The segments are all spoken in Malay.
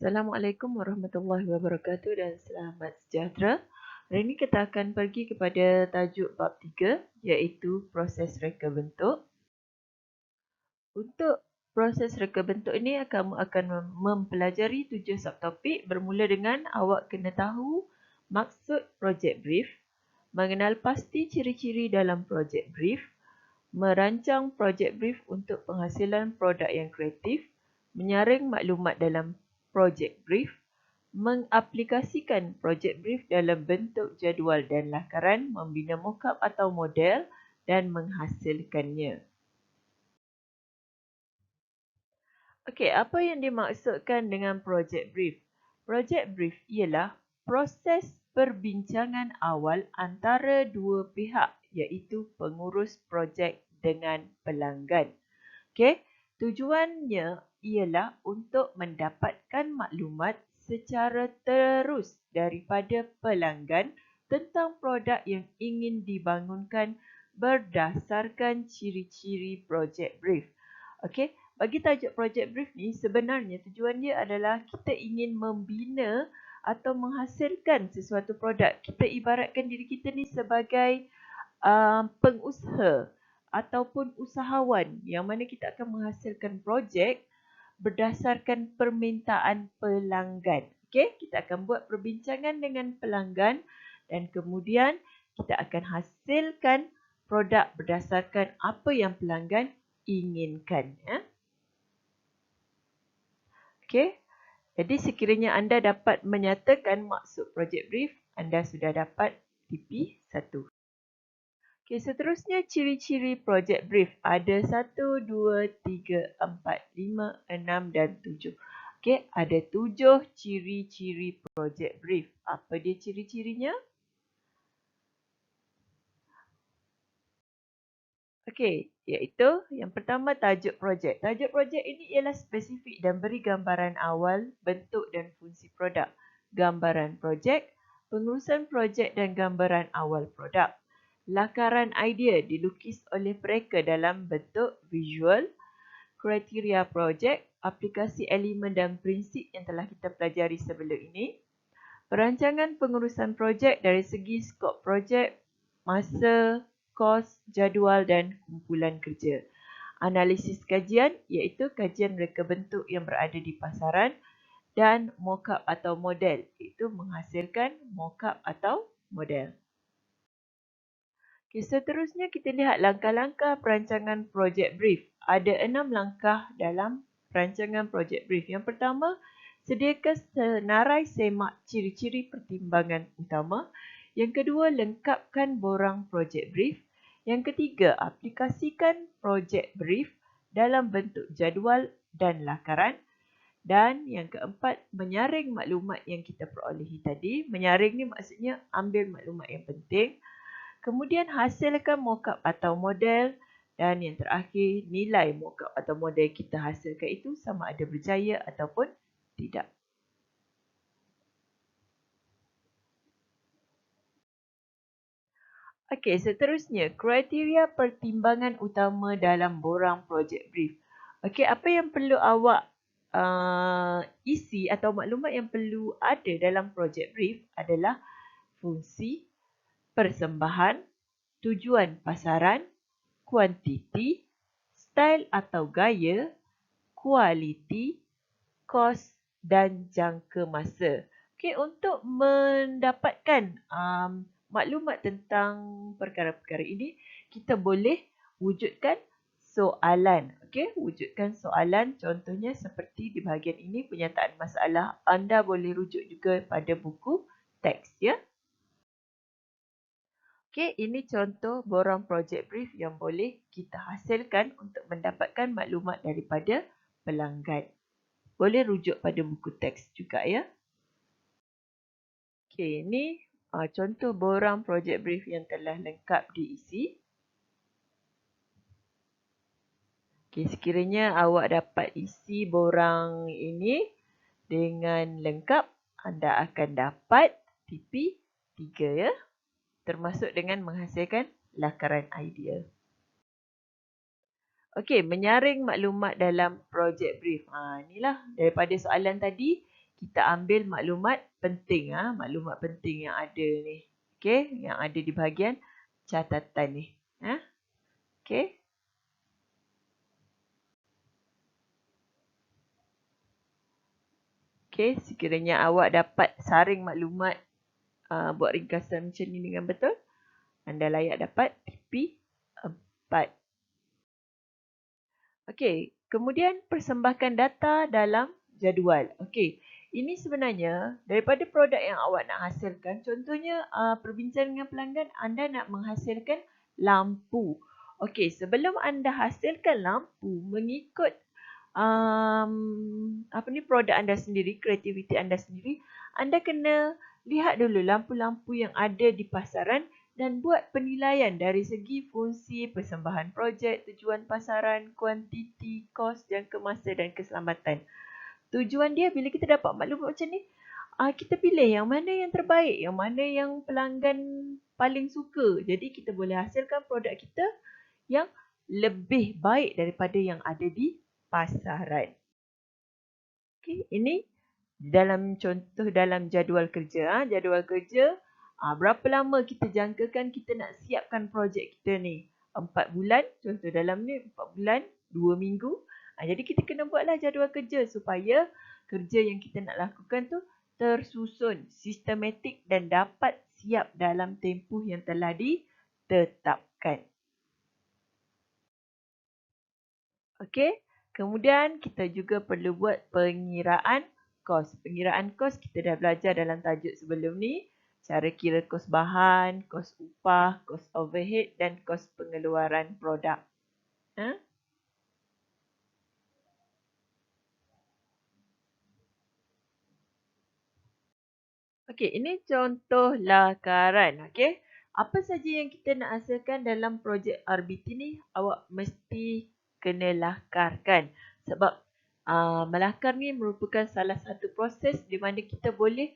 Assalamualaikum warahmatullahi wabarakatuh dan selamat sejahtera. Hari ini kita akan pergi kepada tajuk bab 3 iaitu proses reka bentuk. Untuk proses reka bentuk ini kamu akan mempelajari 7 subtopik bermula dengan awak kena tahu maksud projek brief, mengenal pasti ciri-ciri dalam projek brief, merancang projek brief untuk penghasilan produk yang kreatif, menyaring maklumat dalam projek brief, mengaplikasikan projek brief dalam bentuk jadual dan lakaran, membina mockup atau model dan menghasilkannya. Okey, apa yang dimaksudkan dengan projek brief? Projek brief ialah proses perbincangan awal antara dua pihak iaitu pengurus projek dengan pelanggan. Okey, tujuannya ialah untuk mendapatkan maklumat secara terus daripada pelanggan tentang produk yang ingin dibangunkan berdasarkan ciri-ciri projek brief. Okey, bagi tajuk projek brief ni sebenarnya tujuan dia adalah kita ingin membina atau menghasilkan sesuatu produk. Kita ibaratkan diri kita ni sebagai pengusaha ataupun usahawan yang mana kita akan menghasilkan projek berdasarkan permintaan pelanggan. Okey, kita akan buat perbincangan dengan pelanggan dan kemudian kita akan hasilkan produk berdasarkan apa yang pelanggan inginkan. Okey, jadi sekiranya anda dapat menyatakan maksud projek brief, anda sudah dapat TP1. Okey, seterusnya ciri-ciri projek brief. Ada 1, 2, 3, 4, 5, 6 dan 7. Okey, ada 7 ciri-ciri projek brief. Apa dia ciri-cirinya? Okey, iaitu yang pertama tajuk projek. Tajuk projek ini ialah spesifik dan beri gambaran awal, bentuk dan fungsi produk. Gambaran projek, pengurusan projek dan gambaran awal produk. Lakaran idea dilukis oleh mereka dalam bentuk visual. Kriteria projek, aplikasi elemen dan prinsip yang telah kita pelajari sebelum ini. Perancangan pengurusan projek dari segi skop projek, masa, kos, jadual dan kumpulan kerja. Analisis kajian iaitu kajian reka bentuk yang berada di pasaran dan mockup atau model iaitu menghasilkan mockup atau model. Okay, seterusnya kita lihat langkah-langkah perancangan projek brief. Ada 6 langkah dalam perancangan projek brief. Yang pertama, sediakan senarai semak ciri-ciri pertimbangan utama. Yang kedua, lengkapkan borang projek brief. Yang ketiga, aplikasikan projek brief dalam bentuk jadual dan lakaran. Dan yang keempat, menyaring maklumat yang kita perolehi tadi. Menyaring ni maksudnya ambil maklumat yang penting. Kemudian hasilkan mockup atau model. Dan yang terakhir, nilai mockup atau model kita hasilkan itu sama ada berjaya ataupun tidak. Okey, seterusnya, kriteria pertimbangan utama dalam borang projek brief. Okey, apa yang perlu awak isi atau maklumat yang perlu ada dalam projek brief adalah fungsi, persembahan, tujuan pasaran, kuantiti, style atau gaya, kualiti, kos dan jangka masa. Okey, untuk mendapatkan maklumat tentang perkara-perkara ini, kita boleh wujudkan soalan. Okey, wujudkan soalan contohnya seperti di bahagian ini penyataan masalah. Anda boleh rujuk juga pada buku teks ya. Okey, ini contoh borang projek brief yang boleh kita hasilkan untuk mendapatkan maklumat daripada pelanggan. Boleh rujuk pada buku teks juga ya. Okey, ini contoh borang projek brief yang telah lengkap diisi. Okey, sekiranya awak dapat isi borang ini dengan lengkap, anda akan dapat TP3 ya. Termasuk dengan menghasilkan lakaran idea. Okey, menyaring maklumat dalam projek brief. Inilah daripada soalan tadi, kita ambil maklumat penting, maklumat penting yang ada ni. Okey, yang ada di bahagian catatan ni. Okey. Okey, sekiranya awak dapat saring maklumat buat ringkasan macam ni dengan betul, anda layak dapat TP4. Okey, kemudian persembahkan data dalam jadual. Okey, ini sebenarnya daripada produk yang awak nak hasilkan, contohnya perbincangan dengan pelanggan, anda nak menghasilkan lampu. Okey, sebelum anda hasilkan lampu mengikut produk anda sendiri, kreativiti anda sendiri, anda kena lihat dulu lampu-lampu yang ada di pasaran dan buat penilaian dari segi fungsi, persembahan projek, tujuan pasaran, kuantiti, kos, jangka masa dan keselamatan. Tujuan dia bila kita dapat maklumat macam ni, kita pilih yang mana yang terbaik, yang mana yang pelanggan paling suka. Jadi kita boleh hasilkan produk kita yang lebih baik daripada yang ada di pasaran. Okey, ini dalam contoh dalam jadual kerja. Jadual kerja, berapa lama kita jangkakan kita nak siapkan projek kita ni? 4 bulan, contoh dalam ni 4 bulan, 2 minggu. Jadi kita kena buatlah jadual kerja supaya kerja yang kita nak lakukan tu tersusun, sistematik dan dapat siap dalam tempoh yang telah ditetapkan. Okey, kemudian kita juga perlu buat pengiraan kos. Pengiraan kos kita dah belajar dalam tajuk sebelum ni. Cara kira kos bahan, kos upah, kos overhead dan kos pengeluaran produk. Okey, ini contoh lakaran. Okey, apa saja yang kita nak hasilkan dalam projek RBT ni, awak mesti kena lakarkan. Sebab melakar ni merupakan salah satu proses di mana kita boleh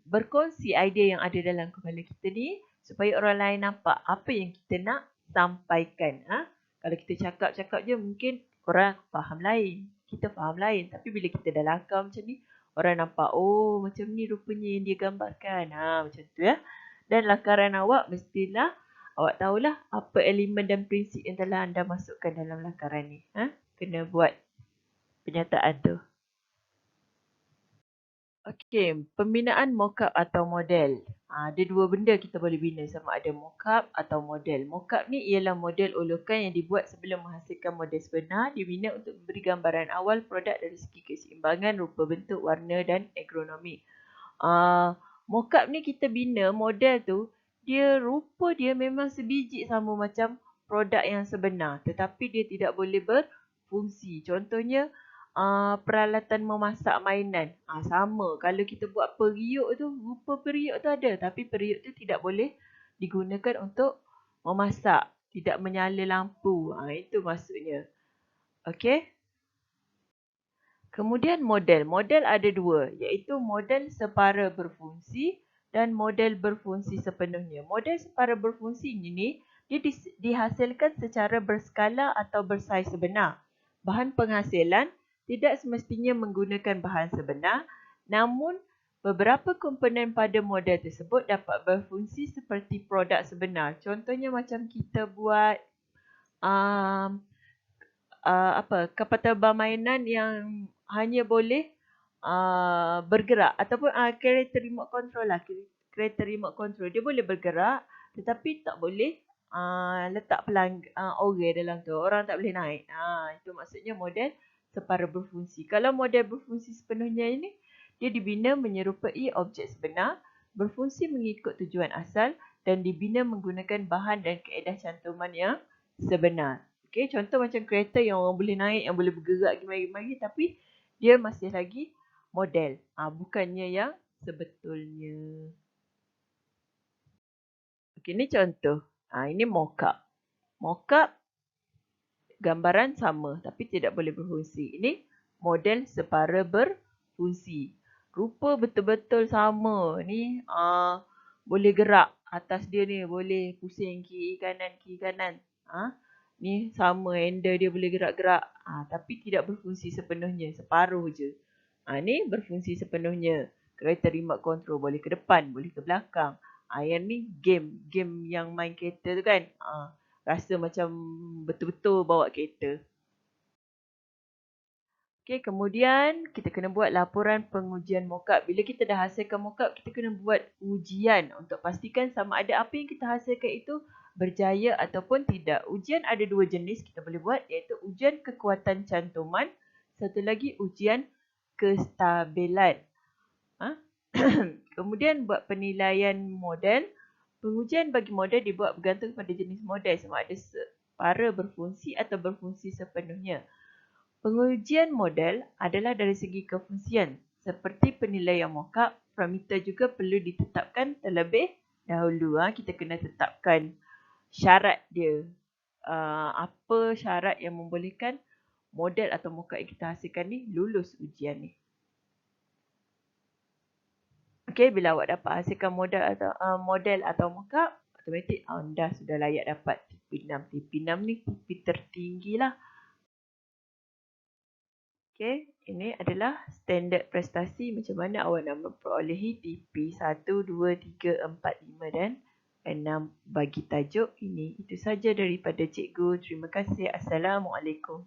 berkongsi idea yang ada dalam kepala kita ni supaya orang lain nampak apa yang kita nak sampaikan. Kalau kita cakap-cakap je mungkin orang faham lain, kita faham lain. Tapi bila kita dah lakar macam ni, orang nampak, oh macam ni rupanya yang dia gambarkan. Macam tu ya. Dan lakaran awak mestilah awak tahulah apa elemen dan prinsip yang telah anda masukkan dalam lakaran ni. Kena buat penyataan tu. Okey, pembinaan mockup atau model. Ada dua benda kita boleh bina, sama ada mockup atau model. Mockup ni ialah model olokan yang dibuat sebelum menghasilkan model sebenar, dibina untuk memberi gambaran awal produk dari segi keseimbangan, rupa bentuk, warna dan ergonomi. Mockup ni kita bina model tu, rupa dia memang sebiji sama macam produk yang sebenar, tetapi dia tidak boleh berfungsi. Contohnya, peralatan memasak mainan. Sama, kalau kita buat periuk tu, rupa periuk tu ada, tapi periuk tu tidak boleh digunakan untuk memasak. Tidak menyala lampu. Itu maksudnya. Okey. Kemudian model. Model ada dua, iaitu model separa berfungsi dan model berfungsi sepenuhnya. Model separa berfungsi ini dia dihasilkan secara berskala atau bersaiz sebenar. Bahan penghasilan tidak semestinya menggunakan bahan sebenar, namun beberapa komponen pada model tersebut dapat berfungsi seperti produk sebenar. Contohnya macam kita buat kapal terbang mainan yang hanya boleh bergerak ataupun kereta remote control lah. Kereta remote control dia boleh bergerak tetapi tak boleh letak orang dalam tu. Orang tak boleh naik. Itu maksudnya model separa berfungsi. Kalau model berfungsi sepenuhnya ini, dia dibina menyerupai objek sebenar, berfungsi mengikut tujuan asal dan dibina menggunakan bahan dan kaedah cantuman yang sebenar. Okay, contoh macam kereta yang orang boleh naik, yang boleh bergerak mari-mari, tapi dia masih lagi model. Bukannya yang sebetulnya. Okay, ini contoh. Ini mockup. Mockup gambaran sama tapi tidak boleh berfungsi. Ini model separa berfungsi. Rupa betul-betul sama. Ni boleh gerak. Atas dia ni boleh pusing kiri kanan. Ni sama, handle dia boleh gerak-gerak. Tapi tidak berfungsi sepenuhnya, separuh je. Ni berfungsi sepenuhnya. Kereta remote control boleh ke depan, boleh ke belakang. Yang ni game yang main kereta tu kan. Rasa macam betul-betul bawa kereta. Okey, kemudian kita kena buat laporan pengujian mockup. Bila kita dah hasilkan mockup, kita kena buat ujian untuk pastikan sama ada apa yang kita hasilkan itu berjaya ataupun tidak. Ujian ada dua jenis kita boleh buat, iaitu ujian kekuatan cantuman, satu lagi ujian kestabilan. Kemudian buat penilaian model. Pengujian bagi model dibuat bergantung pada jenis model, sama ada separa berfungsi atau berfungsi sepenuhnya. Pengujian model adalah dari segi kefungsian. Seperti penilaian mockup, parameter juga perlu ditetapkan terlebih dahulu. Kita kena tetapkan syarat dia. Apa syarat yang membolehkan model atau mockup yang kita hasilkan ni lulus ujian ni. Okey, bila awak dapat hasilkan model atau mockup, automatik anda sudah layak dapat TP6. TP6 ni TP tertinggi lah. Okey, ini adalah standard prestasi macam mana awak nak memperolehi TP 1, 2, 3, 4, 5 dan 6 bagi tajuk ini. Itu saja daripada cikgu. Terima kasih. Assalamualaikum.